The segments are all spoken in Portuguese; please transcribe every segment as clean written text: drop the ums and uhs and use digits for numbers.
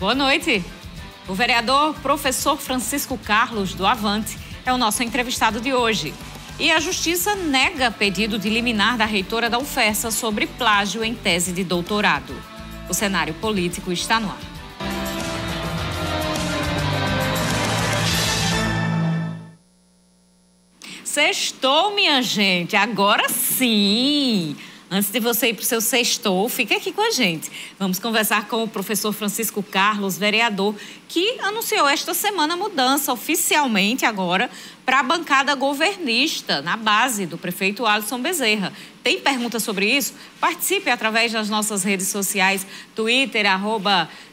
Boa noite. O vereador professor Francisco Carlos, do Avante, é o nosso entrevistado de hoje. E a Justiça nega pedido de liminar da reitora da UFESA sobre plágio em tese de doutorado. O cenário político está no ar. Sextou, minha gente, agora sim! Antes de você ir para o seu sextou, fica aqui com a gente. Vamos conversar com o professor Francisco Carlos, vereador, que anunciou esta semana a mudança oficialmente agora para a bancada governista, na base do prefeito Alisson Bezerra. Tem pergunta sobre isso? Participe através das nossas redes sociais, Twitter,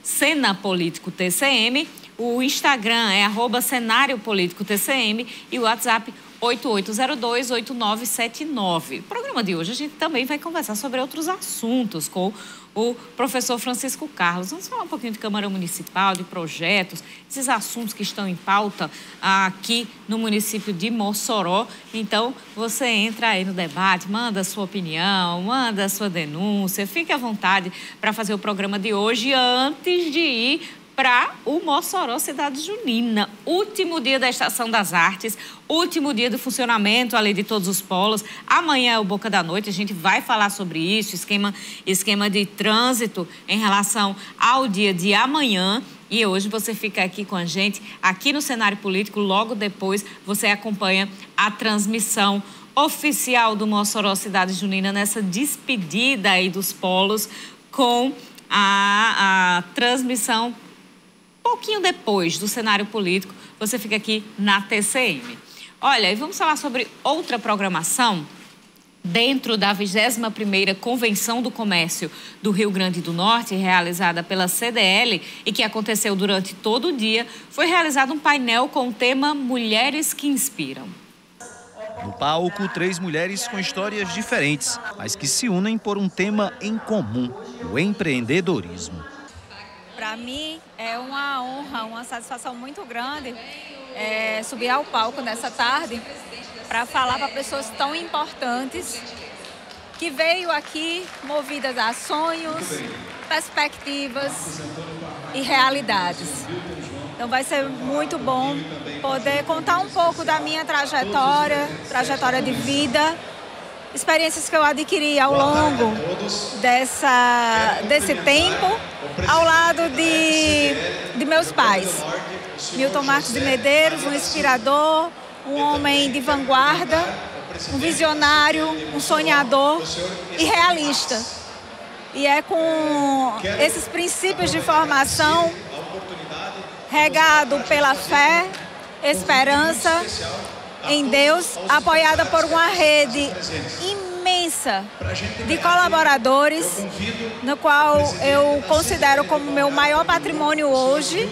@CenaPolíticoTCM, o Instagram é @CenárioPolíticoTCM e o WhatsApp 8802-8979. No programa de hoje a gente também vai conversar sobre outros assuntos com o professor Francisco Carlos. Vamos falar um pouquinho de Câmara Municipal, de projetos, esses assuntos que estão em pauta aqui no município de Mossoró. Então, você entra aí no debate, manda a sua opinião, manda a sua denúncia, fique à vontade para fazer o programa de hoje antes de ir para o Mossoró Cidade Junina. Último dia da Estação das Artes, último dia do funcionamento ali de todos os polos. Amanhã é o Boca da Noite, a gente vai falar sobre isso, esquema de trânsito em relação ao dia de amanhã. E hoje você fica aqui com a gente, aqui no Cenário Político. Logo depois você acompanha a transmissão oficial do Mossoró Cidade Junina nessa despedida aí dos polos com a transmissão pouquinho depois do Cenário Político. Você fica aqui na TCM. Olha, e vamos falar sobre outra programação dentro da 21ª Convenção do Comércio do Rio Grande do Norte, realizada pela CDL e que aconteceu durante todo o dia. Foi realizado um painel com o tema Mulheres que Inspiram. No palco, 3 mulheres com histórias diferentes, mas que se unem por um tema em comum: o empreendedorismo. Para mim é uma honra, uma satisfação muito grande subir ao palco nessa tarde para falar para pessoas tão importantes que veio aqui movidas a sonhos, perspectivas e realidades. Então vai ser muito bom poder contar um pouco da minha trajetória de vida, experiências que eu adquiri ao longo desse tempo, ao lado de meus pais. Milton Marcos de Medeiros, um inspirador, um homem de vanguarda, um visionário, um sonhador e realista. E é com esses princípios de formação, regado pela fé, esperança em Deus, apoiada por uma rede imensa de colaboradores, no qual eu considero como meu maior patrimônio hoje,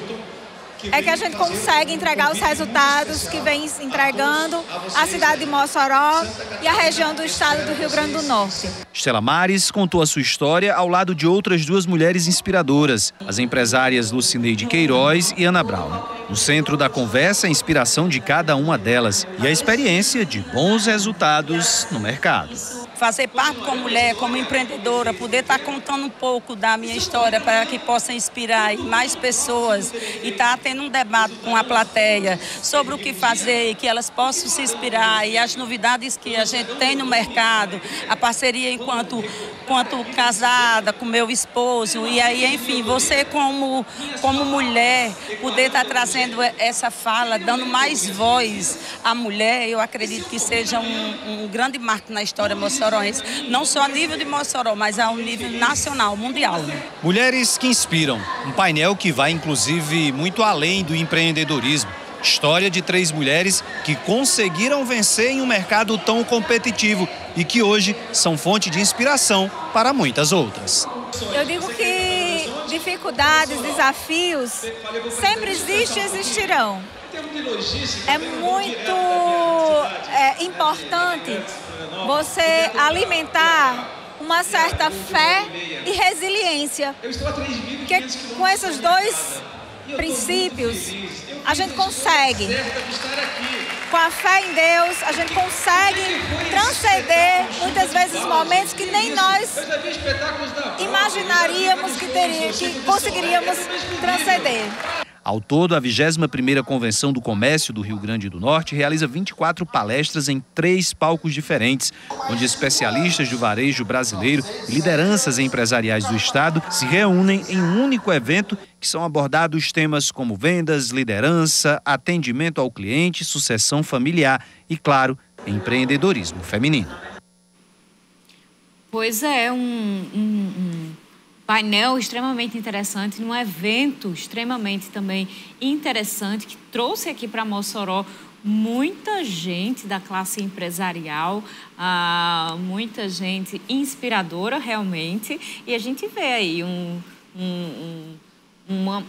é que a gente consegue entregar os resultados que vem entregando a cidade de Mossoró e a região do estado do Rio Grande do Norte. Estela Mares contou a sua história ao lado de outras 2 mulheres inspiradoras, as empresárias Lucineide Queiroz e Ana Brown. No centro da conversa, a inspiração de cada uma delas e a experiência de bons resultados no mercado. Fazer parte como mulher, como empreendedora, poder estar contando um pouco da minha história para que possa inspirar mais pessoas e estar tendo um debate com a plateia sobre o que fazer e que elas possam se inspirar e as novidades que a gente tem no mercado, a parceria enquanto casada com meu esposo e aí, enfim, você como mulher poder estar trazendo essa fala, dando mais voz à mulher, eu acredito que seja um grande marco na história moçoroense, não só a nível de Mossoró, mas a um nível nacional, mundial. Mulheres que inspiram, um painel que vai inclusive muito além do empreendedorismo. História de 3 mulheres que conseguiram vencer em um mercado tão competitivo e que hoje são fonte de inspiração para muitas outras. Eu digo que dificuldades, desafios sempre existem e existirão. É muito importante você alimentar uma certa fé e resiliência, porque com esses dois princípios, a gente consegue. Com a fé em Deus, a gente consegue transcender muitas vezes momentos que nem nós imaginaríamos que conseguiríamos transcender. Ao todo, a 21ª Convenção do Comércio do Rio Grande do Norte realiza 24 palestras em 3 palcos diferentes, onde especialistas do varejo brasileiro e lideranças empresariais do Estado se reúnem em um único evento que são abordados temas como vendas, liderança, atendimento ao cliente, sucessão familiar e, claro, empreendedorismo feminino. Pois é, um painel extremamente interessante, num evento extremamente também interessante, que trouxe aqui para Mossoró muita gente da classe empresarial, muita gente inspiradora realmente, e a gente vê aí um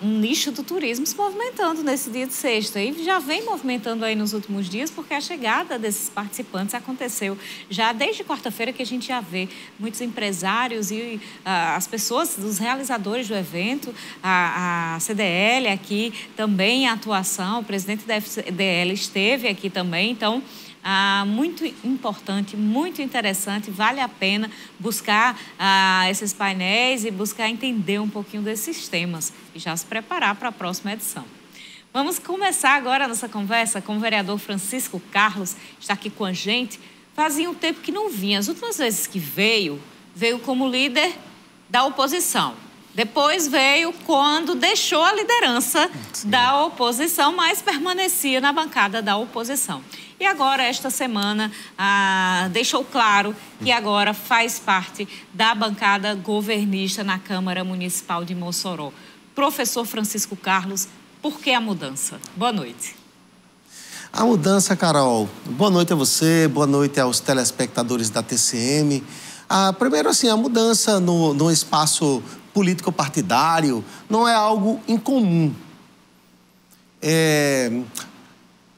nicho do turismo se movimentando nesse dia de sexta. E já vem movimentando aí nos últimos dias, porque a chegada desses participantes aconteceu já desde quarta-feira, que a gente já vê muitos empresários e as pessoas, os realizadores do evento, a CDL aqui também em atuação, o presidente da CDL esteve aqui também, então muito importante, muito interessante, vale a pena buscar esses painéis e buscar entender um pouquinho desses temas e já se preparar para a próxima edição. Vamos começar agora a nossa conversa com o vereador Francisco Carlos, está aqui com a gente. Fazia um tempo que não vinha, as últimas vezes que veio como líder da oposição. Depois veio quando deixou a liderança da oposição, mas permanecia na bancada da oposição. E agora, esta semana, deixou claro que agora faz parte da bancada governista na Câmara Municipal de Mossoró. Professor Francisco Carlos, por que a mudança? Boa noite. A mudança, Carol. Boa noite a você, boa noite aos telespectadores da TCM. Primeiro, assim, a mudança no espaço político-partidário não é algo incomum.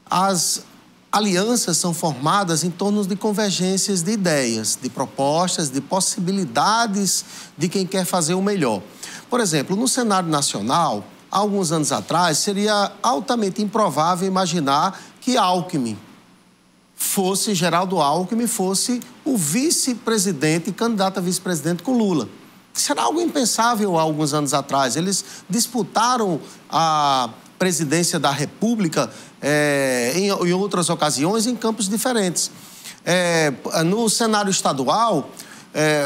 As alianças são formadas em torno de convergências de ideias, de propostas, de possibilidades de quem quer fazer o melhor. Por exemplo, no cenário nacional, há alguns anos atrás, seria altamente improvável imaginar que Geraldo Alckmin fosse o vice-presidente, candidato a vice-presidente com Lula. Isso era algo impensável há alguns anos atrás. Eles disputaram a presidência da República em outras ocasiões em campos diferentes. No cenário estadual,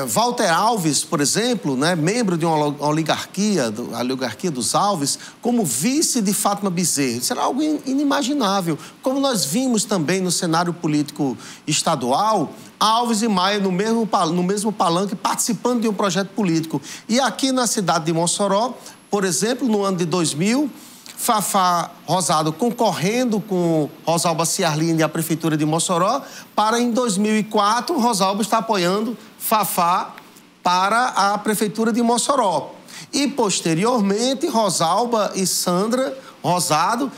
Walter Alves, por exemplo, membro de uma oligarquia, a oligarquia dos Alves, como vice de Fátima Bezerra. Isso era algo inimaginável. Como nós vimos também no cenário político estadual, Alves e Maia no mesmo palanque participando de um projeto político. E aqui na cidade de Mossoró, por exemplo, no ano de 2000, Fafá Rosado concorrendo com Rosalba Ciarline e a Prefeitura de Mossoró, para em 2004 Rosalba está apoiando Fafá para a Prefeitura de Mossoró. E posteriormente Rosalba e Sandra Rosado,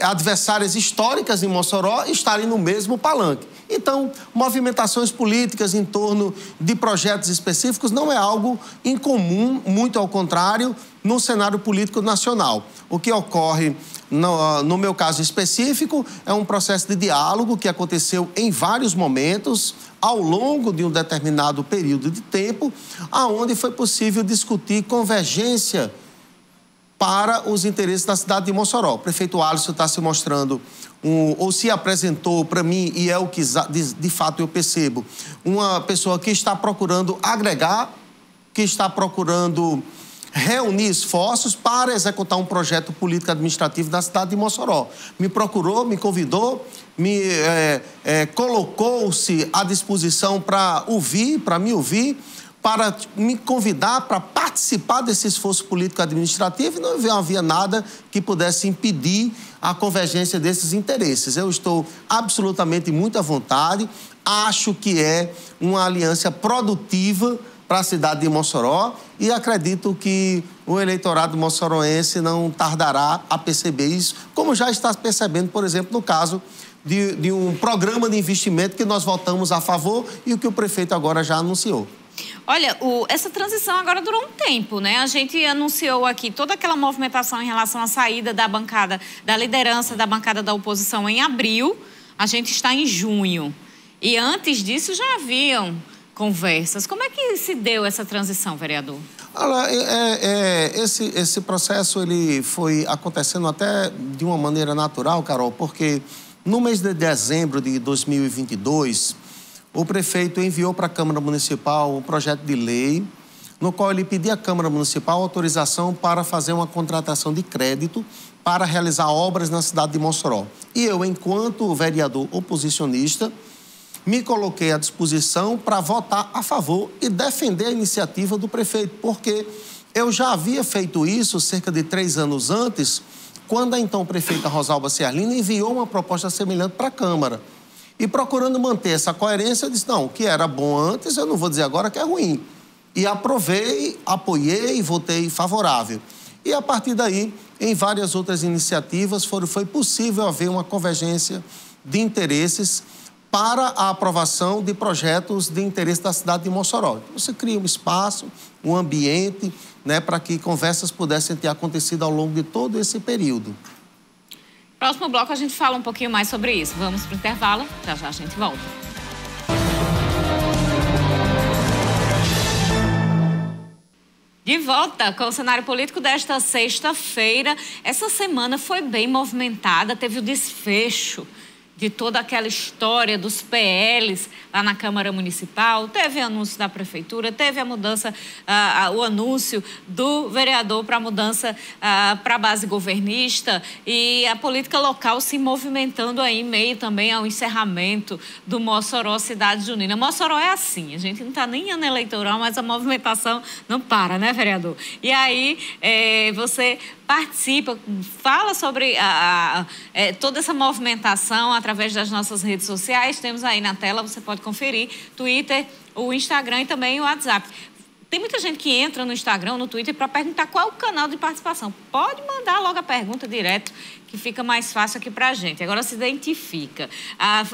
adversárias históricas em Mossoró, estarem no mesmo palanque. Então, movimentações políticas em torno de projetos específicos não é algo incomum, muito ao contrário, no cenário político nacional. O que ocorre, no meu caso específico, é um processo de diálogo que aconteceu em vários momentos, ao longo de um determinado período de tempo, aonde foi possível discutir convergência para os interesses da cidade de Mossoró. O prefeito Alisson está se mostrando, ou se apresentou para mim, e é o que de fato eu percebo, uma pessoa que está procurando agregar, que está procurando reunir esforços para executar um projeto político-administrativo da cidade de Mossoró. Me procurou, me convidou, colocou-se à disposição para me ouvir, para me convidar para participar desse esforço político-administrativo, e não havia nada que pudesse impedir a convergência desses interesses. Eu estou absolutamente muito à vontade, acho que é uma aliança produtiva para a cidade de Mossoró e acredito que o eleitorado moçoroense não tardará a perceber isso, como já está percebendo, por exemplo, no caso de um programa de investimento que nós votamos a favor e o que o prefeito agora já anunciou. Olha, essa transição agora durou um tempo, né? A gente anunciou aqui toda aquela movimentação em relação à saída da bancada, da liderança da bancada da oposição em abril. A gente está em junho. E antes disso já haviam conversas. Como é que se deu essa transição, vereador? Olha, esse processo ele foi acontecendo até de uma maneira natural, Carol, porque no mês de dezembro de 2022, o prefeito enviou para a Câmara Municipal um projeto de lei no qual ele pedia à Câmara Municipal autorização para fazer uma contratação de crédito para realizar obras na cidade de Mossoró. E eu, enquanto vereador oposicionista, me coloquei à disposição para votar a favor e defender a iniciativa do prefeito, porque eu já havia feito isso cerca de 3 anos antes, quando a então prefeita Rosalba Ciarlini enviou uma proposta semelhante para a Câmara. E procurando manter essa coerência, eu disse, não, o que era bom antes, eu não vou dizer agora que é ruim. E aprovei, apoiei e votei favorável. E a partir daí, em várias outras iniciativas, foi possível haver uma convergência de interesses para a aprovação de projetos de interesse da cidade de Mossoró. Então, você cria um espaço, um ambiente, né, para que conversas pudessem ter acontecido ao longo de todo esse período. Próximo bloco a gente fala um pouquinho mais sobre isso. Vamos para o intervalo, já já a gente volta. De volta com o cenário político desta sexta-feira. Essa semana foi bem movimentada, teve o desfecho de toda aquela história dos PLs lá na Câmara Municipal, teve anúncio da Prefeitura, teve a mudança, o anúncio do vereador para a mudança para a base governista e a política local se movimentando aí em meio também ao encerramento do Mossoró Cidade Junina. Mossoró é assim, a gente não está nem em ano eleitoral, mas a movimentação não para, né, vereador? E aí você participa, fala sobre toda essa movimentação através das nossas redes sociais. Temos aí na tela, você pode conferir, Twitter, o Instagram e também o WhatsApp. Tem muita gente que entra no Instagram, no Twitter, para perguntar qual é o canal de participação. Pode mandar logo a pergunta direto, que fica mais fácil aqui para a gente. Agora se identifica.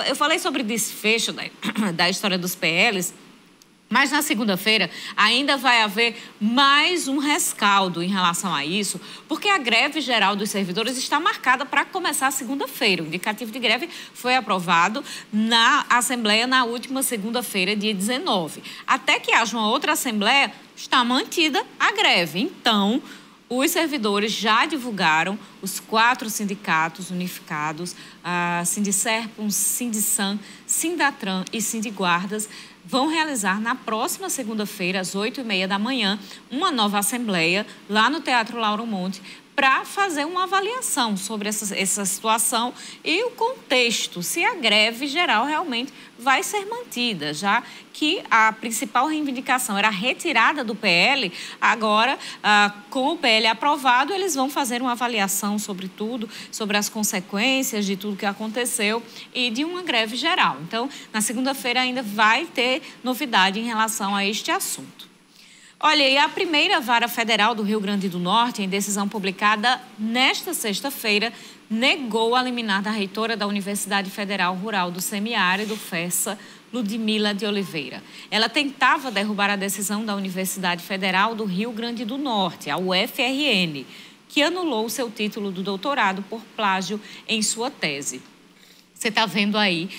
Eu falei sobre desfecho da história dos PLs, mas na segunda-feira ainda vai haver mais um rescaldo em relação a isso, porque a greve geral dos servidores está marcada para começar segunda-feira. O indicativo de greve foi aprovado na Assembleia na última segunda-feira, dia 19. Até que haja uma outra Assembleia, está mantida a greve. Então, os servidores já divulgaram os 4 sindicatos unificados, a Sindicerpum, Sindisan, Sindatran e Sindiguardas, vão realizar na próxima segunda-feira, às 8h30 da manhã, uma nova assembleia lá no Teatro Lauro Monte para fazer uma avaliação sobre essa situação e o contexto, se a greve geral realmente vai ser mantida, já que a principal reivindicação era a retirada do PL. Agora, com o PL aprovado, eles vão fazer uma avaliação sobre tudo, sobre as consequências de tudo que aconteceu e de uma greve geral. Então, na segunda-feira ainda vai ter novidade em relação a este assunto. Olha, e a primeira vara federal do Rio Grande do Norte, em decisão publicada nesta sexta-feira, negou a liminar da reitora da Universidade Federal Rural do Semiárido, FESA, Ludmila de Oliveira. Ela tentava derrubar a decisão da Universidade Federal do Rio Grande do Norte, a UFRN, que anulou seu título do doutorado por plágio em sua tese. Você está vendo aí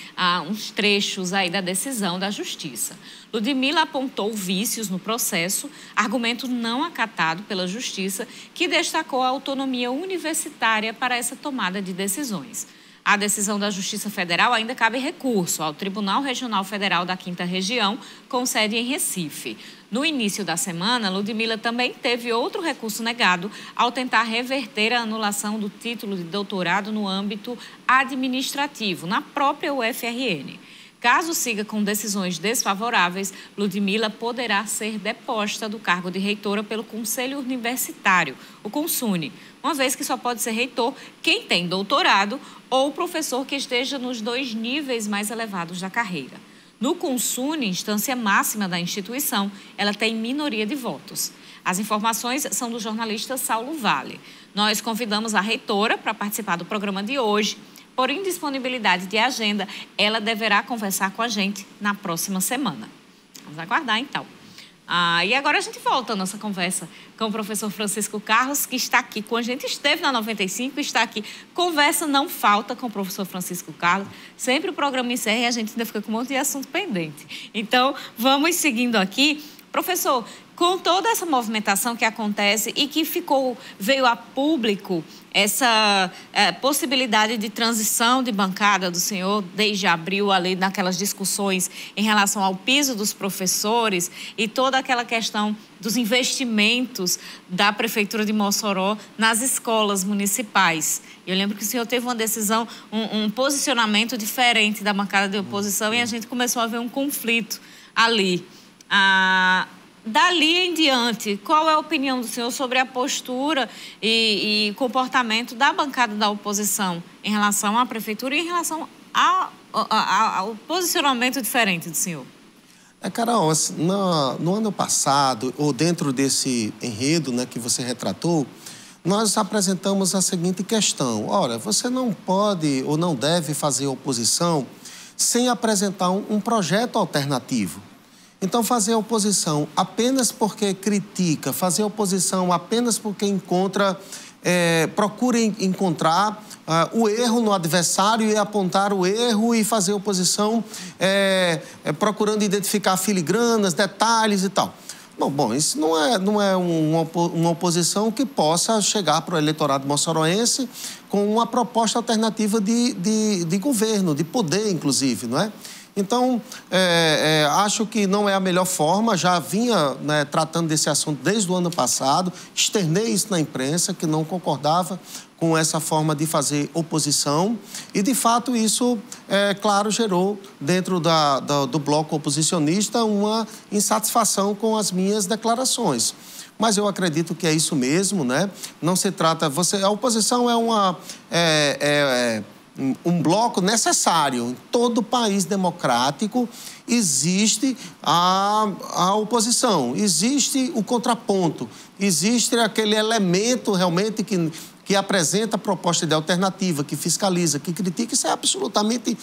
uns trechos aí da decisão da Justiça. Ludmila apontou vícios no processo, argumento não acatado pela Justiça, que destacou a autonomia universitária para essa tomada de decisões. A decisão da Justiça Federal ainda cabe recurso ao Tribunal Regional Federal da 5ª Região, com sede em Recife. No início da semana, Ludmila também teve outro recurso negado ao tentar reverter a anulação do título de doutorado no âmbito administrativo, na própria UFRN. Caso siga com decisões desfavoráveis, Ludmila poderá ser deposta do cargo de reitora pelo Conselho Universitário, o CONSUNE, uma vez que só pode ser reitor quem tem doutorado ou professor que esteja nos 2 níveis mais elevados da carreira. No CONSUNE, instância máxima da instituição, ela tem minoria de votos. As informações são do jornalista Saulo Vale. Nós convidamos a reitora para participar do programa de hoje. Por indisponibilidade de agenda, ela deverá conversar com a gente na próxima semana. Vamos aguardar, então. E agora a gente volta à nossa conversa com o professor Francisco Carlos, que está aqui com a gente, esteve na 95, está aqui. Conversa não falta com o professor Francisco Carlos. Sempre o programa encerra e a gente ainda fica com um monte de assunto pendente. Então, vamos seguindo aqui. Professor, com toda essa movimentação que acontece e que veio a público essa possibilidade de transição de bancada do senhor desde abril, ali naquelas discussões em relação ao piso dos professores e toda aquela questão dos investimentos da Prefeitura de Mossoró nas escolas municipais. Eu lembro que o senhor teve uma decisão, um posicionamento diferente da bancada de oposição e a gente começou a ver um conflito ali. Dali em diante, qual é a opinião do senhor sobre a postura e comportamento da bancada da oposição em relação à prefeitura e em relação ao posicionamento diferente do senhor? Carol, no ano passado, ou dentro desse enredo, né, que você retratou, nós apresentamos a seguinte questão. Ora, você não pode ou não deve fazer oposição sem apresentar um projeto alternativo. Então, fazer oposição apenas porque critica, fazer oposição apenas porque procura encontrar o erro no adversário e apontar o erro e fazer oposição procurando identificar filigranas, detalhes e tal. Bom, isso não é uma oposição que possa chegar para o eleitorado moçoroense com uma proposta alternativa de governo, de poder, inclusive, não é? Então, acho que não é a melhor forma, já vinha, né, tratando desse assunto desde o ano passado, externei isso na imprensa, que não concordava com essa forma de fazer oposição e, de fato, isso, claro, gerou dentro do bloco oposicionista uma insatisfação com as minhas declarações. Mas eu acredito que é isso mesmo, né? Não se trata... A oposição é um bloco necessário. Em todo país democrático existe a oposição, existe o contraponto, existe aquele elemento realmente que apresenta proposta de alternativa, que fiscaliza, que critica. Isso é absolutamente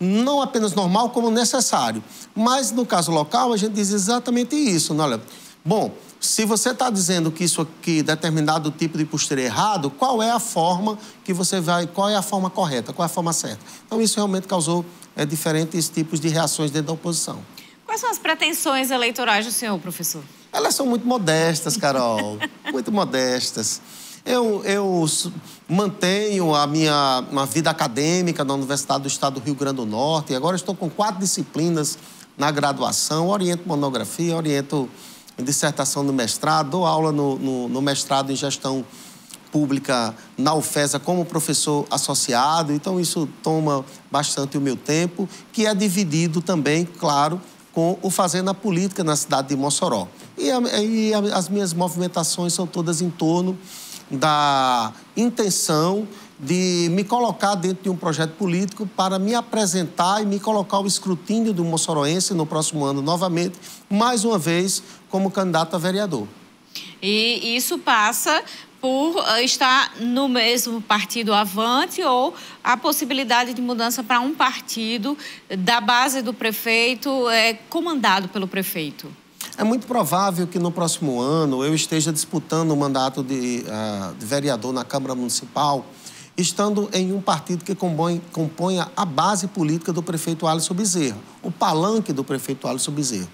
não apenas normal, como necessário. Mas, no caso local, a gente diz exatamente isso. Olha, bom, se você está dizendo que isso aqui, determinado tipo de postura é errado, qual é a forma que você vai, qual é a forma correta, qual é a forma certa? Então, isso realmente causou diferentes tipos de reações dentro da oposição. Quais são as pretensões eleitorais do senhor, professor? Elas são muito modestas, Carol, muito modestas. Eu mantenho a minha vida acadêmica na Universidade do Estado do Rio Grande do Norte e agora estou com 4 disciplinas na graduação, oriento monografia, oriento dissertação no mestrado, dou aula no mestrado em gestão pública na UFESA como professor associado, então isso toma bastante o meu tempo, que é dividido também, claro, com o Fazenda Política na cidade de Mossoró. E as minhas movimentações são todas em torno da intenção de me colocar dentro de um projeto político para me apresentar e me colocar ao escrutínio do moçoroense no próximo ano novamente, mais uma vez, como candidato a vereador. E isso passa por estar no mesmo partido Avante ou a possibilidade de mudança para um partido da base do prefeito, comandado pelo prefeito? É muito provável que no próximo ano eu esteja disputando o mandato de vereador na Câmara Municipal, estando em um partido que componha a base política do prefeito Alisson Bezerra, o palanque do prefeito Alisson Bezerra.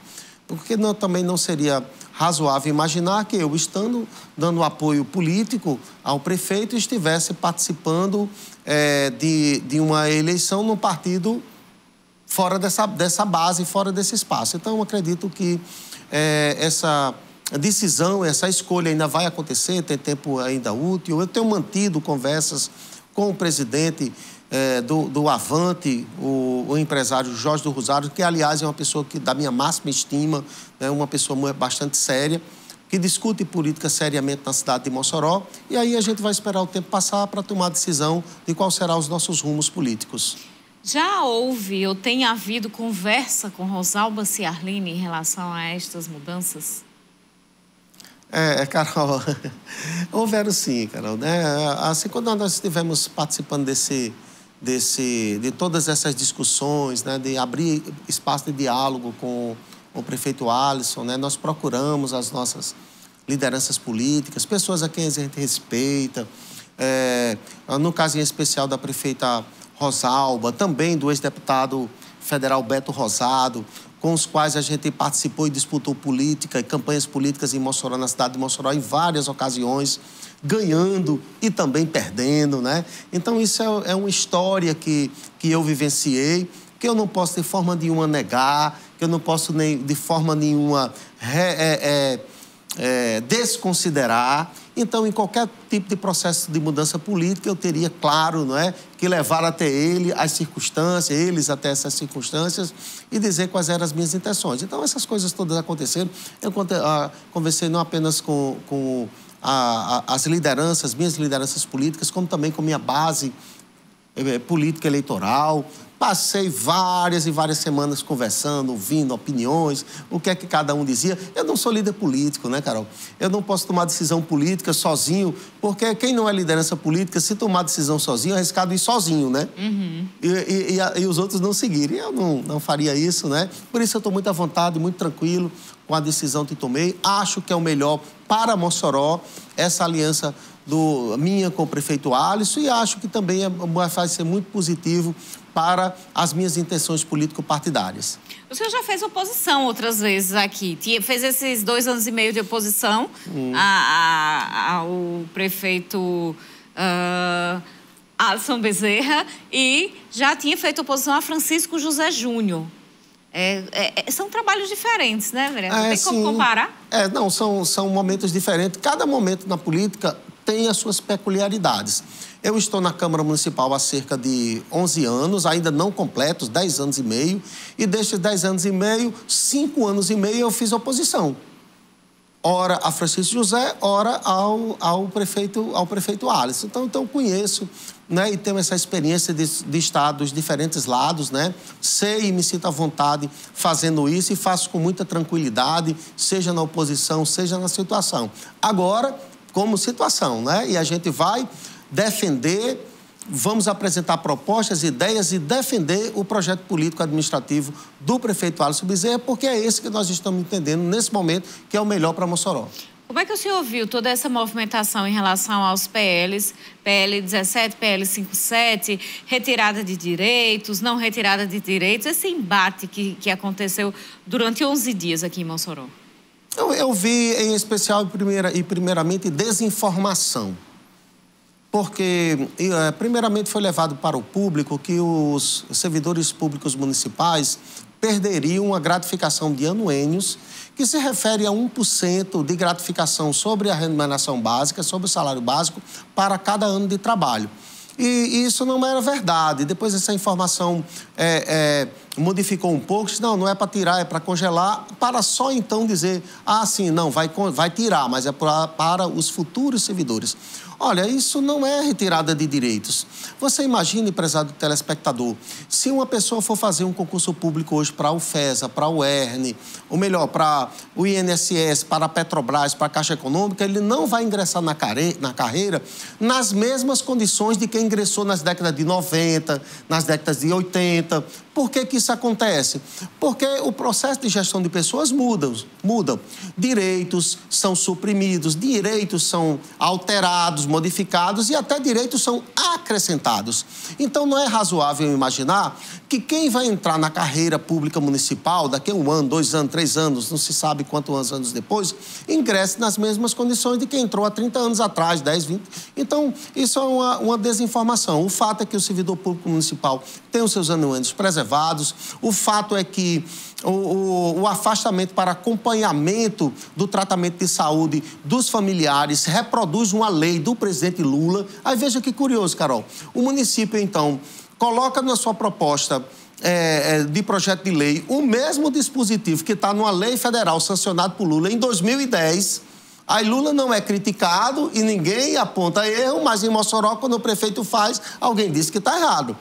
Porque também não seria razoável imaginar que eu, estando dando apoio político ao prefeito, estivesse participando de uma eleição num partido fora dessa base, fora desse espaço. Então, eu acredito que essa decisão, essa escolha ainda vai acontecer, tem tempo ainda útil. Eu tenho mantido conversas com o presidente do Avante, o empresário Jorge do Rosário, que, aliás, é uma pessoa da minha máxima estima, uma pessoa bastante séria, que discute política seriamente na cidade de Mossoró. E aí a gente vai esperar o tempo passar para tomar a decisão de qual serão os nossos rumos políticos. Já houve ou tem havido conversa com Rosalba Ciarline em relação a estas mudanças? Carol, houveram sim, Carol, né? Assim, quando nós estivemos participando de todas essas discussões, né, de abrir espaço de diálogo com o prefeito Alisson, né? Nós procuramos as nossas lideranças políticas, pessoas a quem a gente respeita, no caso em especial da prefeita Rosalba, também do ex-deputado federal Beto Rosado, com os quais a gente participou e disputou política e campanhas políticas em Mossoró, na cidade de Mossoró, em várias ocasiões, ganhando e também perdendo, né? Então, isso é uma história que eu vivenciei, que eu não posso de forma nenhuma negar, que eu não posso de forma nenhuma desconsiderar. Então, em qualquer tipo de processo de mudança política, eu teria, claro, não é, que levar até ele as circunstâncias, eles até essas circunstâncias, e dizer quais eram as minhas intenções. Então, essas coisas todas aconteceram. Eu conversei não apenas com as lideranças, minhas lideranças políticas, como também com minha base política eleitoral. Passei várias e várias semanas conversando, ouvindo opiniões, o que é que cada um dizia. Eu não sou líder político, né, Carol? Eu não posso tomar decisão política sozinho, porque quem não é liderança política, se tomar decisão sozinho, é arriscado ir sozinho, né? Uhum. E os outros não seguirem. Eu não faria isso, né? Por isso eu estou muito à vontade, muito tranquilo com a decisão que tomei. Acho que é o melhor para Mossoró, essa aliança minha com o prefeito Alisson, e acho que também vai ser muito positivo para as minhas intenções político-partidárias. O senhor já fez oposição outras vezes aqui. Fez esses 2 anos e meio de oposição ao prefeito Alisson Bezerra e já tinha feito oposição a Francisco José Júnior. São trabalhos diferentes, né, vereador? Tem como comparar? Não, são momentos diferentes. Cada momento na política tem as suas peculiaridades. Eu estou na Câmara Municipal há cerca de 11 anos, ainda não completos, 10 anos e meio, e destes 10 anos e meio, 5 anos e meio eu fiz oposição. Ora a Francisco José, ora ao prefeito Alisson. Então eu conheço, né, e tenho essa experiência de estar dos diferentes lados, né? Sei e me sinto à vontade fazendo isso e faço com muita tranquilidade, seja na oposição, seja na situação. Agora, como situação, né? E a gente vai defender, vamos apresentar propostas, ideias e defender o projeto político-administrativo do prefeito Alisson Bezerra, porque é esse que nós estamos entendendo nesse momento que é o melhor para Mossoró. Como é que o senhor viu toda essa movimentação em relação aos PLs, PL 17, PL 57, retirada de direitos, não retirada de direitos, esse embate que aconteceu durante 11 dias aqui em Mossoró? Eu vi, em especial e primeiramente, desinformação. Porque, primeiramente, foi levado para o público que os servidores públicos municipais perderiam uma gratificação de anuênios, que se refere a 1% de gratificação sobre a remuneração básica, sobre o salário básico, para cada ano de trabalho. E isso não era verdade. Depois essa informação modificou um pouco, disse, não é para tirar, é para congelar, para só então dizer, sim, não, vai tirar, mas é para os futuros servidores. Olha, isso não é retirada de direitos. Você imagine, prezado telespectador, se uma pessoa for fazer um concurso público hoje para a UFESA, para o ERN, ou melhor, para o INSS, para a Petrobras, para a Caixa Econômica, ele não vai ingressar na carreira nas mesmas condições de quem ingressou nas décadas de 90, nas décadas de 80. Por que isso acontece? Porque o processo de gestão de pessoas muda. Direitos são suprimidos, direitos são alterados, modificados e até direitos são acrescentados. Então, não é razoável imaginar que quem vai entrar na carreira pública municipal daqui a 1 ano, 2 anos, 3 anos, não se sabe quantos anos depois, ingresse nas mesmas condições de quem entrou há 30 anos atrás, 10, 20. Então, isso é uma desinformação. O fato é que o servidor público municipal tem os seus anuênios preservados. O fato é que o afastamento para acompanhamento do tratamento de saúde dos familiares reproduz uma lei do presidente Lula. Aí veja que curioso, Carol. O município, então, coloca na sua proposta de projeto de lei o mesmo dispositivo que está numa lei federal sancionada por Lula em 2010. Aí Lula não é criticado e ninguém aponta erro, mas em Mossoró, quando o prefeito faz, alguém diz que está errado.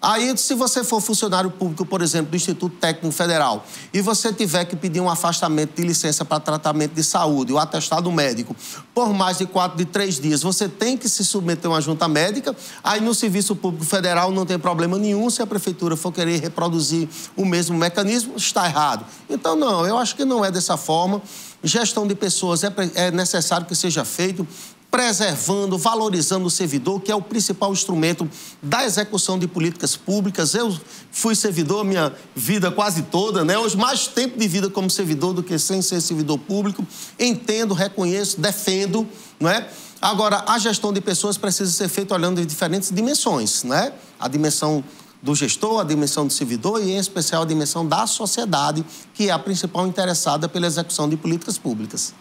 Aí, se você for funcionário público, por exemplo, do Instituto Técnico Federal, e você tiver que pedir um afastamento de licença para tratamento de saúde, o atestado médico, por mais de 3 dias, você tem que se submeter a uma junta médica. Aí, no Serviço Público Federal, não tem problema nenhum. Se a Prefeitura for querer reproduzir o mesmo mecanismo, está errado. Então, não, eu acho que não é dessa forma. Gestão de pessoas é necessário que seja feito preservando, valorizando o servidor, que é o principal instrumento da execução de políticas públicas. Eu fui servidor minha vida quase toda, né? Hoje, mais tempo de vida como servidor do que sem ser servidor público. Entendo, reconheço, defendo, não é? Agora, a gestão de pessoas precisa ser feita olhando em diferentes dimensões, né? A dimensão do gestor, a dimensão do servidor e, em especial, a dimensão da sociedade, que é a principal interessada pela execução de políticas públicas.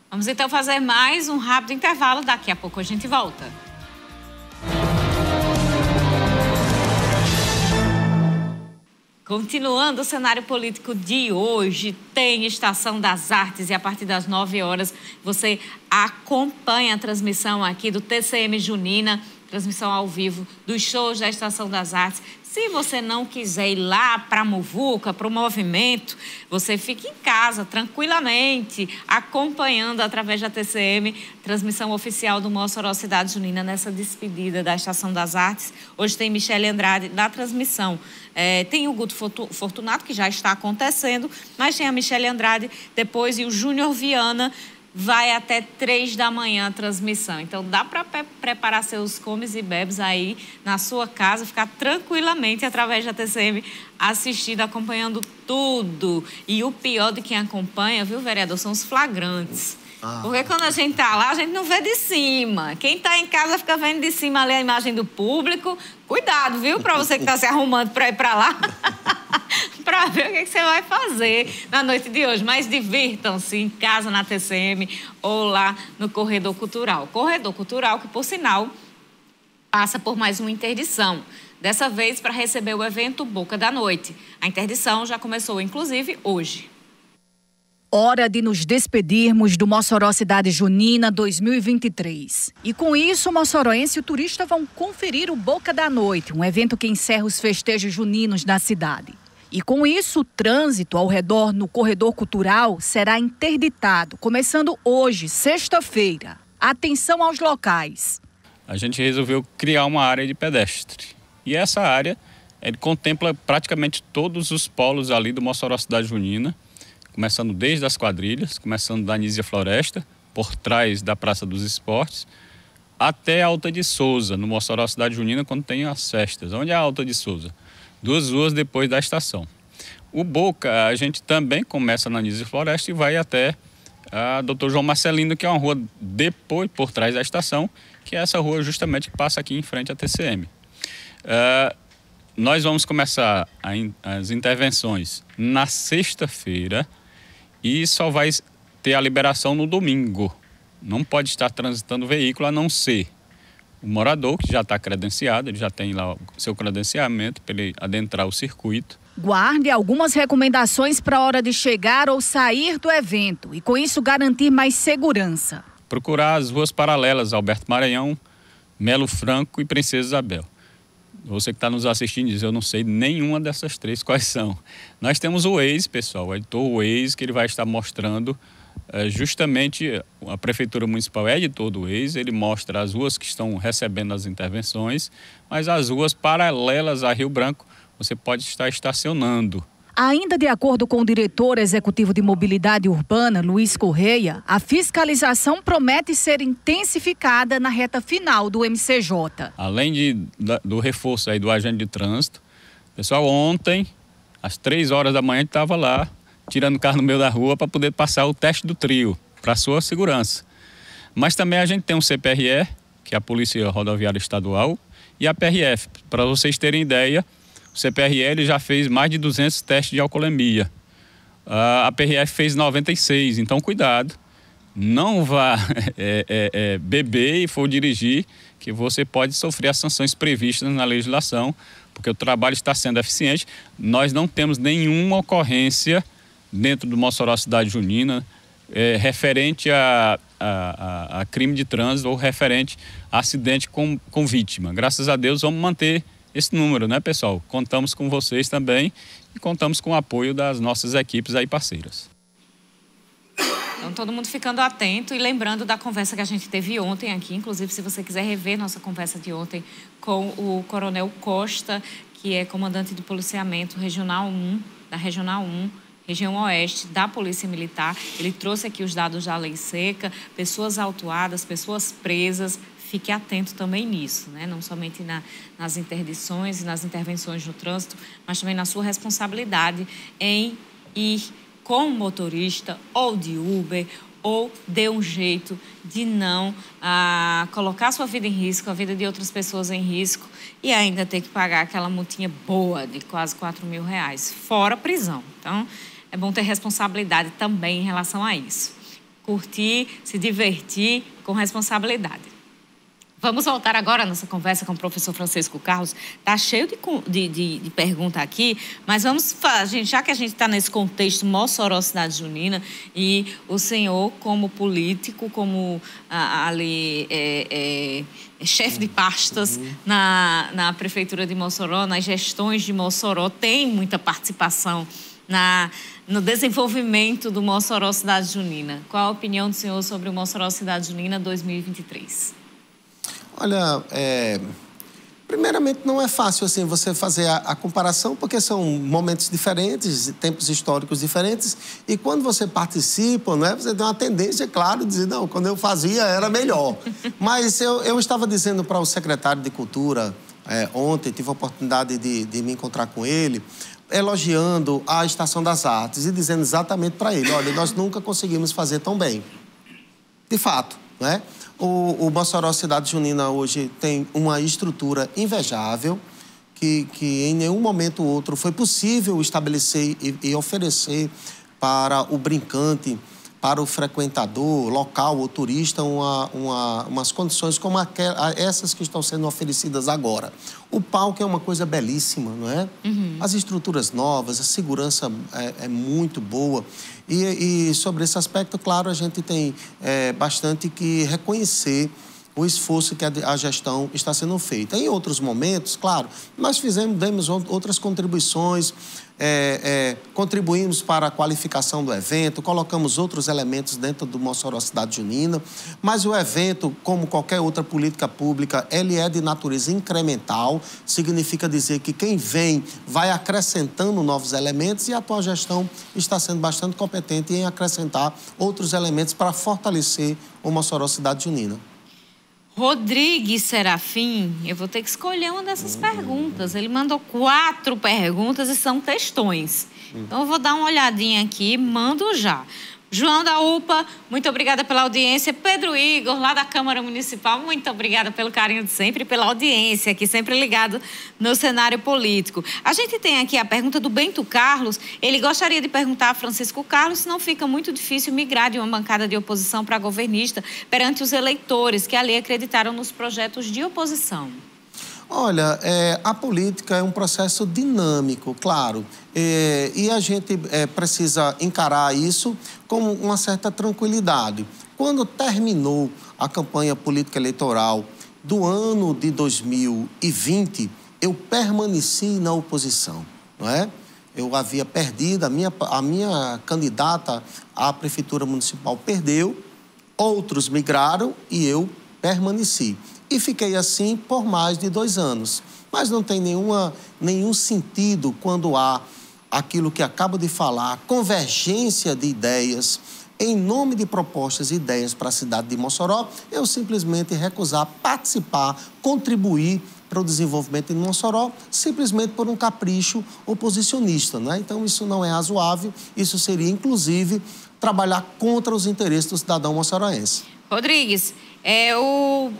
Vamos então fazer mais um rápido intervalo. Daqui a pouco a gente volta. Continuando o cenário político de hoje, tem Estação das Artes e a partir das 9 horas você acompanha a transmissão aqui do TCM Junina, transmissão ao vivo dos shows da Estação das Artes. Se você não quiser ir lá para a muvuca, para o movimento, você fica em casa, tranquilamente, acompanhando através da TCM, transmissão oficial do Mossoró Cidade Junina, nessa despedida da Estação das Artes. Hoje tem Michele Andrade na transmissão. Tem o Guto Fortunato, que já está acontecendo, mas tem a Michele Andrade depois e o Júnior Viana. Vai até 3 da manhã a transmissão. Então, dá para preparar seus comes e bebes aí na sua casa, ficar tranquilamente através da TCM assistindo, acompanhando tudo. E o pior de quem acompanha, viu, vereador, são os flagrantes. Porque quando a gente tá lá, a gente não vê de cima. Quem tá em casa fica vendo de cima ali a imagem do público. Cuidado, viu, para você que tá se arrumando para ir para lá. Para ver o que você vai fazer na noite de hoje. Mas divirtam-se em casa, na TCM ou lá no Corredor Cultural. Corredor Cultural que, por sinal, passa por mais uma interdição. Dessa vez para receber o evento Boca da Noite. A interdição já começou, inclusive, hoje. Hora de nos despedirmos do Mossoró Cidade Junina 2023. E com isso, o moçoroense e o turista vão conferir o Boca da Noite, um evento que encerra os festejos juninos da cidade. E com isso, o trânsito ao redor no Corredor Cultural será interditado, começando hoje, sexta-feira. Atenção aos locais. A gente resolveu criar uma área de pedestre. E essa área contempla praticamente todos os polos ali do Mossoró Cidade Junina, começando desde as quadrilhas, começando da Anísia Floresta, por trás da Praça dos Esportes, até a Alta de Souza, no Mossoró Cidade Junina, quando tem as festas. Onde é a Alta de Souza? 2 ruas depois da estação. O Boca, a gente também começa na Anísia Floresta e vai até a Dr. João Marcelino, que é uma rua depois, por trás da estação, que é essa rua justamente que passa aqui em frente à TCM. Nós vamos começar as intervenções na sexta-feira e só vai ter a liberação no domingo. Não pode estar transitando veículo a não ser o morador, que já está credenciado, ele já tem lá o seu credenciamento para ele adentrar o circuito. Guarde algumas recomendações para a hora de chegar ou sair do evento e com isso garantir mais segurança. Procurar as ruas paralelas, Alberto Maranhão, Melo Franco e Princesa Isabel. Você que está nos assistindo diz, eu não sei nenhuma dessas 3 quais são. Nós temos o Waze, pessoal, o editor Waze, que ele vai estar mostrando justamente, a Prefeitura Municipal é editor do Waze, ele mostra as ruas que estão recebendo as intervenções, mas as ruas paralelas a Rio Branco, você pode estar estacionando. Ainda de acordo com o diretor executivo de mobilidade urbana, Luiz Correia, a fiscalização promete ser intensificada na reta final do MCJ. Além do reforço aí do agente de trânsito, pessoal, ontem, às 3 horas da manhã, a gente estava lá, tirando o carro no meio da rua para poder passar o teste do trio, para sua segurança. Mas também a gente tem um CPRE, que é a Polícia Rodoviária Estadual, e a PRF. Para vocês terem ideia, o CPRL já fez mais de 200 testes de alcoolemia. A PRF fez 96, então cuidado. Não vá beber e for dirigir, que você pode sofrer as sanções previstas na legislação, porque o trabalho está sendo eficiente. Nós não temos nenhuma ocorrência dentro do Mossoró Cidade Junina referente a crime de trânsito ou referente a acidente com vítima. Graças a Deus, vamos manter esse número, né, pessoal? Contamos com vocês também e contamos com o apoio das nossas equipes aí parceiras. Então, todo mundo ficando atento e lembrando da conversa que a gente teve ontem aqui. Inclusive, se você quiser rever nossa conversa de ontem com o Coronel Costa, que é comandante de policiamento Regional 1, da Regional 1, região oeste da Polícia Militar. Ele trouxe aqui os dados da lei seca, pessoas autuadas, pessoas presas. Fique atento também nisso, né? Não somente nas interdições e nas intervenções no trânsito, mas também na sua responsabilidade em ir com motorista ou de Uber, ou dê um jeito de não colocar a sua vida em risco, a vida de outras pessoas em risco e ainda ter que pagar aquela multinha boa de quase R$4.000, fora prisão. Então, é bom ter responsabilidade também em relação a isso. Curtir, se divertir com responsabilidade. Vamos voltar agora à nossa conversa com o professor Francisco Carlos. Está cheio de pergunta aqui, mas vamos, já que a gente está nesse contexto Mossoró Cidade Junina e o senhor, como político, como chefe de pastas na Prefeitura de Mossoró, nas gestões de Mossoró, tem muita participação no desenvolvimento do Mossoró Cidade Junina. Qual a opinião do senhor sobre o Mossoró Cidade Junina 2023? Olha, primeiramente não é fácil assim você fazer a comparação, porque são momentos diferentes, tempos históricos diferentes, e quando você participa, né, você tem uma tendência, claro, de dizer, não, quando eu fazia era melhor. Mas eu estava dizendo para o secretário de Cultura ontem, tive a oportunidade de me encontrar com ele, elogiando a Estação das Artes e dizendo exatamente para ele, olha, nós nunca conseguimos fazer tão bem. De fato, né? O Mossoró Cidade Junina hoje tem uma estrutura invejável que em nenhum momento ou outro foi possível estabelecer e oferecer para o brincante, para o frequentador local ou turista, umas condições como essas que estão sendo oferecidas agora. O palco é uma coisa belíssima, não é? Uhum. As estruturas novas, a segurança é muito boa. E sobre esse aspecto, claro, a gente tem bastante que reconhecer o esforço que a gestão está sendo feita. Em outros momentos, claro, nós demos outras contribuições, contribuímos para a qualificação do evento, colocamos outros elementos dentro do Mossoró Cidade Junina, mas o evento, como qualquer outra política pública, ele é de natureza incremental, significa dizer que quem vem vai acrescentando novos elementos e a atual gestão está sendo bastante competente em acrescentar outros elementos para fortalecer o Mossoró Cidade Junina. Rodrigues Serafim, eu vou ter que escolher uma dessas perguntas. Ele mandou 4 perguntas e são textões. Então, eu vou dar uma olhadinha aqui, mando já. João da UPA, muito obrigada pela audiência. Pedro Igor, lá da Câmara Municipal, muito obrigada pelo carinho de sempre e pela audiência, aqui sempre ligado no cenário político. A gente tem aqui a pergunta do Bento Carlos. Ele gostaria de perguntar a Francisco Carlos se não fica muito difícil migrar de uma bancada de oposição para governista perante os eleitores que ali acreditaram nos projetos de oposição. Olha, a política é um processo dinâmico, claro, e a gente precisa encarar isso com uma certa tranquilidade. Quando terminou a campanha política eleitoral do ano de 2020, eu permaneci na oposição, não é? Eu havia perdido, a minha candidata à Prefeitura Municipal perdeu, outros migraram e eu permaneci. E fiquei assim por mais de 2 anos. Mas não tem nenhum sentido quando há aquilo que acabo de falar, convergência de ideias, em nome de propostas e ideias para a cidade de Mossoró, eu simplesmente recusar participar, contribuir para o desenvolvimento de Mossoró, simplesmente por um capricho oposicionista, né? Então, isso não é razoável, isso seria, inclusive, trabalhar contra os interesses do cidadão moçoroense. Rodrigues,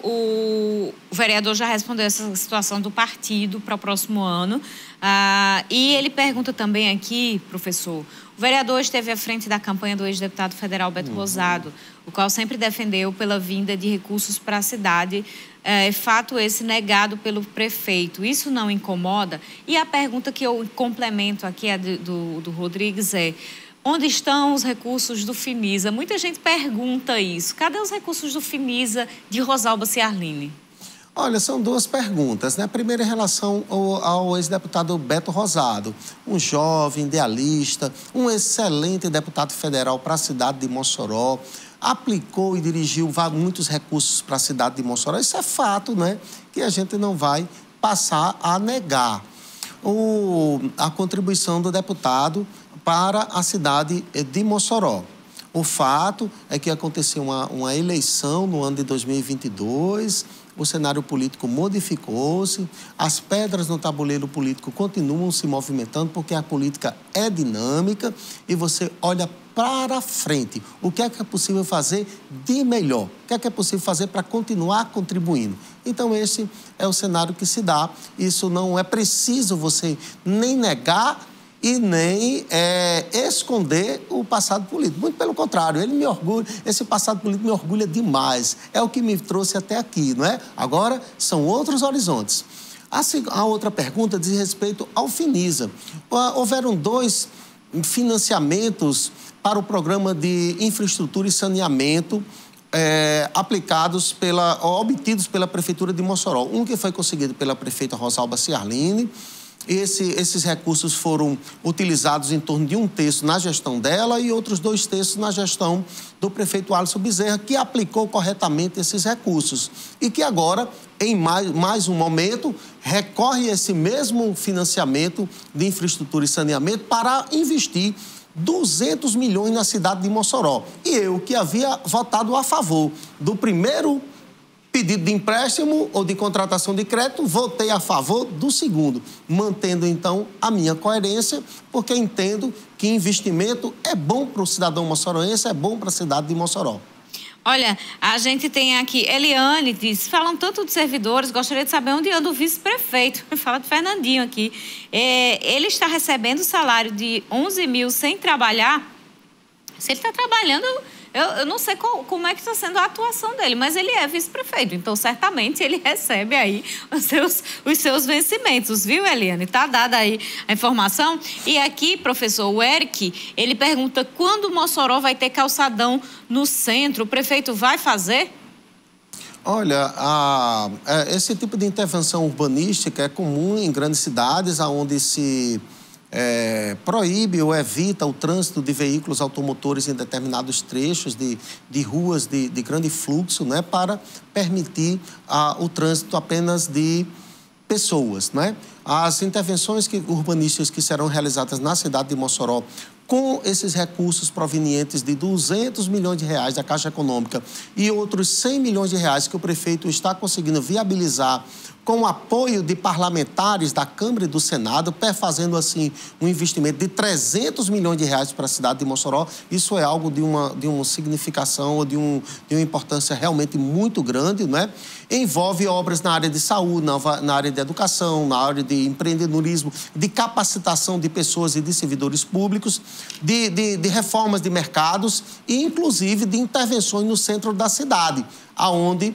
o vereador já respondeu essa situação do partido para o próximo ano. E ele pergunta também aqui, professor, o vereador esteve à frente da campanha do ex-deputado federal Beto Rosado, o qual sempre defendeu pela vinda de recursos para a cidade, fato esse negado pelo prefeito. Isso não incomoda? E a pergunta que eu complemento aqui do Rodrigues onde estão os recursos do Finisa? Muita gente pergunta isso. Cadê os recursos do Finisa de Rosalba Ciarline? Olha, são duas perguntas, né? Primeiro, em relação ao ex-deputado Beto Rosado, um jovem idealista, um excelente deputado federal para a cidade de Mossoró, aplicou e dirigiu muitos recursos para a cidade de Mossoró. Isso é fato, né? Que a gente não vai passar a negar a contribuição do deputado para a cidade de Mossoró. O fato é que aconteceu uma eleição no ano de 2022, o cenário político modificou-se, as pedras no tabuleiro político continuam se movimentando, porque a política é dinâmica e você olha para frente. O que é possível fazer de melhor? O que é possível fazer para continuar contribuindo? Então, esse é o cenário que se dá. Isso não é preciso você nem negar e nem esconder o passado político. Muito pelo contrário, esse passado político me orgulha demais. É o que me trouxe até aqui, não é? Agora, são outros horizontes. A outra pergunta diz respeito ao Finisa. Houveram 2 financiamentos para o programa de infraestrutura e saneamento obtidos pela Prefeitura de Mossoró. Um que foi conseguido pela prefeita Rosalba Ciarline. Esses recursos foram utilizados em torno de 1/3 na gestão dela e outros 2/3 na gestão do prefeito Alisson Bezerra, que aplicou corretamente esses recursos. E que agora, em mais um momento, recorre a esse mesmo financiamento de infraestrutura e saneamento para investir 200 milhões na cidade de Mossoró. E eu, que havia votado a favor do primeiro pedido de empréstimo ou de contratação de crédito, votei a favor do segundo, mantendo, então, a minha coerência, porque entendo que investimento é bom para o cidadão moçoroense, é bom para a cidade de Mossoró. Olha, a gente tem aqui, Eliane diz, falam tanto de servidores, gostaria de saber onde anda o vice-prefeito. Fala de Fernandinho aqui. Ele está recebendo salário de 11 mil sem trabalhar? Se ele está trabalhando... Eu não sei como é que está sendo a atuação dele, mas ele é vice-prefeito, então certamente ele recebe aí os seus vencimentos, viu, Eliane? Está dada aí a informação. E aqui, professor, o Eric, ele pergunta quando o Mossoró vai ter calçadão no centro, o prefeito vai fazer? Olha, esse tipo de intervenção urbanística é comum em grandes cidades, onde se... proíbe ou evita o trânsito de veículos automotores em determinados trechos de ruas de grande fluxo, né, para permitir o trânsito apenas de pessoas, né? As intervenções urbanísticas que serão realizadas na cidade de Mossoró com esses recursos provenientes de 200 milhões de reais da Caixa Econômica e outros 100 milhões de reais que o prefeito está conseguindo viabilizar com o apoio de parlamentares da Câmara e do Senado, fazendo assim um investimento de 300 milhões de reais para a cidade de Mossoró. Isso é algo de uma significação ou de uma importância realmente muito grande, não é? Envolve obras na área de saúde, na área de educação, na área de empreendedorismo, de capacitação de pessoas e de servidores públicos, de reformas de mercados e, inclusive, de intervenções no centro da cidade, aonde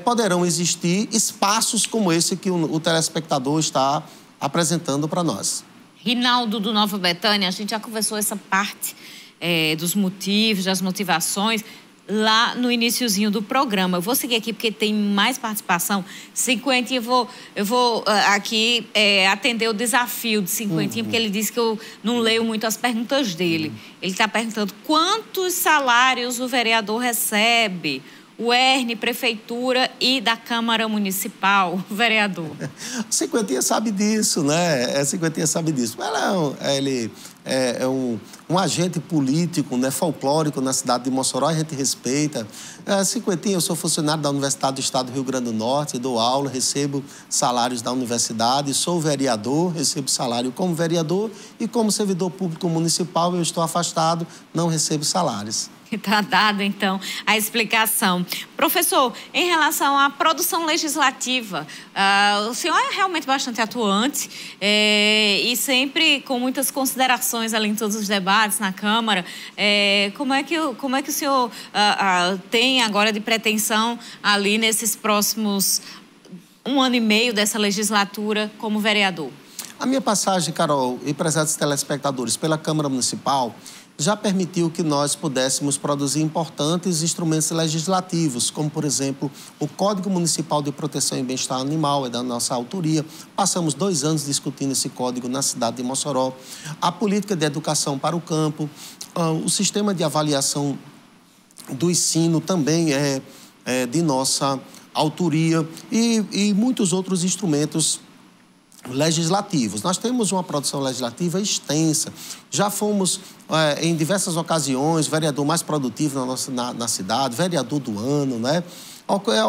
poderão existir espaços como esse que o telespectador está apresentando para nós. Rinaldo, do Nova Betânia, a gente já conversou essa parte dos motivos, das motivações, lá no iniciozinho do programa. Eu vou seguir aqui porque tem mais participação. Cinquentinha, eu vou aqui atender o desafio de Cinquentinha, porque ele disse que eu não leio muito as perguntas dele. Ele está perguntando quantos salários o vereador recebe, o ERN, Prefeitura e da Câmara Municipal, vereador. Cinquentinha sabe disso, né? Cinquentinha sabe disso. Ele é um agente político, né, folclórico na cidade de Mossoró, a gente respeita. Cinquentinha, eu sou funcionário da Universidade do Estado do Rio Grande do Norte, dou aula, recebo salários da universidade, sou vereador, recebo salário como vereador e como servidor público municipal eu estou afastado, não recebo salários. Está dada, então, a explicação. Professor, em relação à produção legislativa, o senhor é realmente bastante atuante e sempre com muitas considerações ali em todos os debates na Câmara. Como é que o senhor tem agora de pretensão ali nesses próximos 1 ano e meio dessa legislatura como vereador? A minha passagem, Carol, e prezados telespectadores, pela Câmara Municipal, já permitiu que nós pudéssemos produzir importantes instrumentos legislativos, como, por exemplo, o Código Municipal de Proteção e Bem-Estar Animal, é da nossa autoria. Passamos 2 anos discutindo esse código na cidade de Mossoró. A política de educação para o campo, o sistema de avaliação do ensino também é de nossa autoria e muitos outros instrumentos legislativos. Nós temos uma produção legislativa extensa. Já fomos, em diversas ocasiões, vereador mais produtivo na cidade, vereador do ano, né?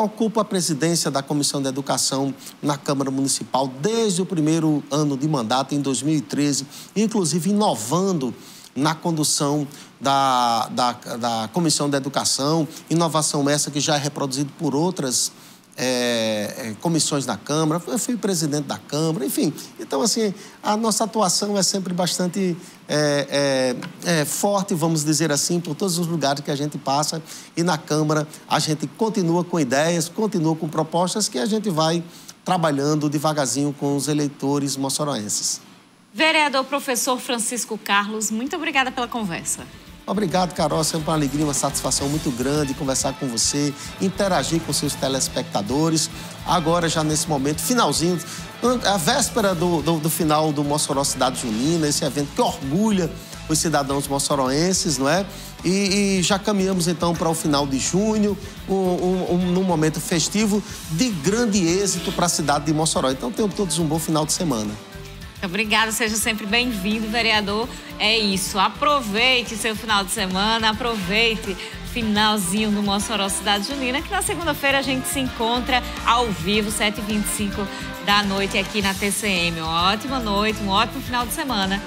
Ocupa a presidência da Comissão de Educação na Câmara Municipal desde o primeiro ano de mandato, em 2013, inclusive inovando na condução da Comissão de Educação, inovação essa que já é reproduzida por outras comissões da Câmara. Eu fui presidente da Câmara, enfim. Então, assim, a nossa atuação é sempre bastante forte, vamos dizer assim, por todos os lugares que a gente passa. E na Câmara a gente continua com ideias, continua com propostas que a gente vai trabalhando devagarzinho com os eleitores moçoroenses. Vereador professor Francisco Carlos, muito obrigada pela conversa. Obrigado, Carol. Sempre uma alegria, uma satisfação muito grande conversar com você, interagir com seus telespectadores. Agora, já nesse momento, finalzinho, a véspera do final do Mossoró Cidade Junina, esse evento que orgulha os cidadãos moçoroenses, não é? E já caminhamos, então, para o final de junho, num momento festivo de grande êxito para a cidade de Mossoró. Então, tenham todos um bom final de semana. Obrigada, seja sempre bem-vindo, vereador. É isso, aproveite seu final de semana, aproveite o finalzinho do Mossoró Cidade Junina, que na segunda-feira a gente se encontra ao vivo, 7h25 da noite aqui na TCM. Uma ótima noite, um ótimo final de semana